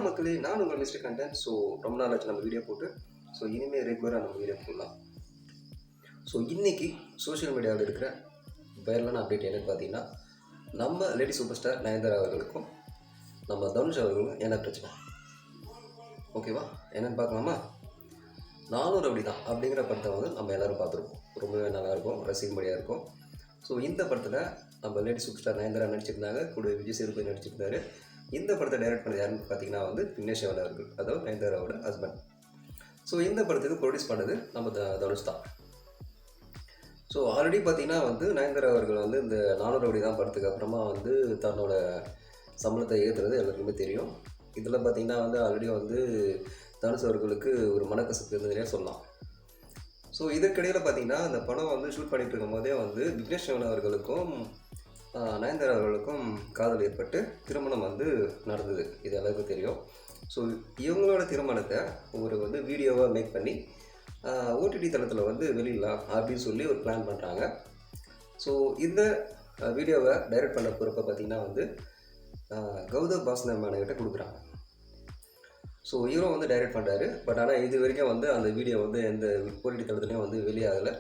வணக்கம் மக்களே, நான் உங்கள் மிஸ்டர் கண்டென்ட். ஸோ ரொம்ப நாள் ஆச்சு நம்ம வீடியோ போட்டு. ஸோ இனிமேல் ரெகுலராக நம்ம வீடியோ போடலாம். ஸோ இன்றைக்கி சோஷியல் மீடியாவில் இருக்கிற வைரலான அப்டேட் என்னன்னு பார்த்தீங்கன்னா, நம்ம லேடி சூப்பர் ஸ்டார் நயன்தாரா அவர்களுக்கும் நம்ம தனுஷ் அவர்களுக்கும் என்ன பிரச்சனை, ஓகேவா? என்னென்னு பார்க்கலாமா? 400 அப்படி தான் அப்படிங்கிற படத்தை வந்து நம்ம எல்லோரும் பார்த்துருப்போம். ரொம்பவே நல்லாயிருக்கும், ரசிக்கும்படியாக இருக்கும். ஸோ இந்த படத்தில் நம்ம லேடி சூப்பர் ஸ்டார் நயன்தாரா நடிச்சிருந்தாங்க, கூட விஜய் சேதுபதி நடிச்சிருந்தாரு. இந்த படத்தை டைரக்ட் பண்ணது யாருன்னு பார்த்தீங்கன்னா வந்து விக்னேஷ் சிவன் அவர்கள், அதாவது நயன்தாராவோட ஹஸ்பண்ட். ஸோ இந்த படத்துக்கு ப்ரொடியூஸ் பண்ணது நம்ம தனுஷ் தான். ஸோ ஆல்ரெடி பார்த்தீங்கன்னா வந்து நயன்தாரா அவர்கள் வந்து இந்த 400 அப்படி தான் படத்துக்கு அப்புறமா வந்து தன்னோட சம்பளத்தை ஏற்றுறது எல்லாருக்குமே தெரியும். இதில் பார்த்தீங்கன்னா வந்து ஆல்ரெடி வந்து தனுஷ் அவர்களுக்கு ஒரு மனக்கசப்பு இருந்ததுனே சொல்லலாம். ஸோ இதற்கிடையில் பார்த்தீங்கன்னா அந்த படம் வந்து ஷூட் பண்ணிகிட்டு இருக்கும் போதே வந்து விக்னேஷ் சிவன் அவர்களுக்கும் நயன்தாரா அவர்களுக்கும் காதல் ஏற்பட்டு திருமணம் வந்து நடந்தது. இது எல்லாருக்கும் தெரியும். ஸோ இவங்களோட திருமணத்தை ஒரு வந்து வீடியோவாக மேக் பண்ணி ஓடிடி தளத்தில் வந்து வெளியிடலாம் அப்படின்னு சொல்லி ஒரு பிளான் பண்ணுறாங்க. ஸோ இந்த வீடியோவை டைரக்ட் பண்ண பொறுப்பை பார்த்திங்கன்னா வந்து கௌதம் வாசுதேவ் கொடுக்குறாங்க. ஸோ இவரும் வந்து டைரக்ட் பண்ணுறாரு. பட் ஆனால் இது வரைக்கும் வந்து அந்த வீடியோ வந்து எந்த ஓடிடி தளத்துலையும் வந்து வெளியாகலை.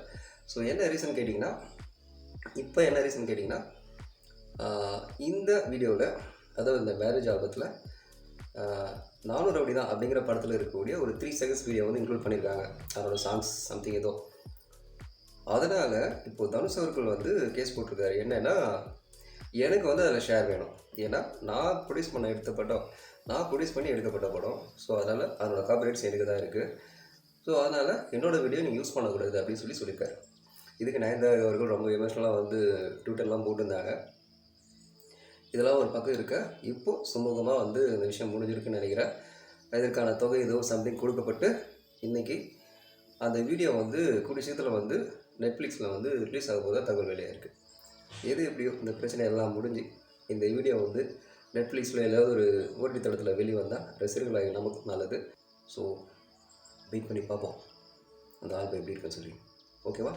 ஸோ என்ன ரீசன் கேட்டிங்கன்னா, இந்த வீடியோவில், அதாவது இந்த மேரேஜ் ஆல்பத்தில் 400 அப்படி தான் அப்படிங்கிற படத்தில் இருக்கக்கூடிய ஒரு 3 செகண்ட்ஸ் வீடியோ வந்து இன்க்ளூட் பண்ணியிருக்காங்க. அதோட சாங்ஸ் சம்திங் ஏதோ. அதனால் இப்போது தனுஷ் அவர்கள் வந்து கேஸ் போட்டிருக்காரு. என்னென்னா, எனக்கு வந்து அதில் ஷேர் வேணும். ஏன்னா நான் ப்ரொடியூஸ் பண்ணி எடுக்கப்பட்ட படம். ஸோ அதனால் அதனோட காப்பிரைட்ஸ் எனக்கு தான் இருக்குது. ஸோ அதனால் என்னோடய வீடியோ நீங்கள் யூஸ் பண்ணக்கூடாது அப்படின்னு சொல்லியிருக்காரு. இதுக்கு நயன்தாரா அவர்கள் ரொம்ப எமோஷ்னலாக வந்து ட்விட்டர்லாம் போட்டிருந்தாங்க. இதெல்லாம் ஒரு பக்கம் இருக்க, இப்போது சுமூகமாக வந்து இந்த விஷயம் முடிஞ்சிருக்குன்னு நினைக்கிறேன். இதற்கான தொகை ஏதோ சம்திங் கொடுக்கப்பட்டு இன்றைக்கி அந்த வீடியோ வந்து கூடிய சீக்கிரத்தில் வந்து நெட்ஃப்ளிக்ஸில் வந்து ரிலீஸ் ஆக போதாக தகவல் வெளியாக இருக்குது. எது எப்படியோ இந்த பிரச்சனை எல்லாம் முடிஞ்சு இந்த வீடியோ வந்து நெட்ஃப்ளிக்ஸில் ஏதாவது ஒரு ஓடிடி தளத்தில் வெளியே வந்தால் ரசிகர்களாக நமக்கு நல்லது. ஸோ வெயிட் பண்ணி பார்ப்போம் அந்த ஆல்பம் எப்படி இருக்குன்னு சொல்லி. ஓகேவா?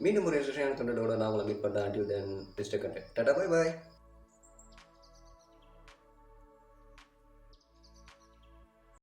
மீண்டும் ஒரு இன்ட்ரெஸ்டிங்கான கண்டென்ட்டோட நான் உங்களை மீட் பண்ணுறேன். Until then mister content. Tata, bye bye.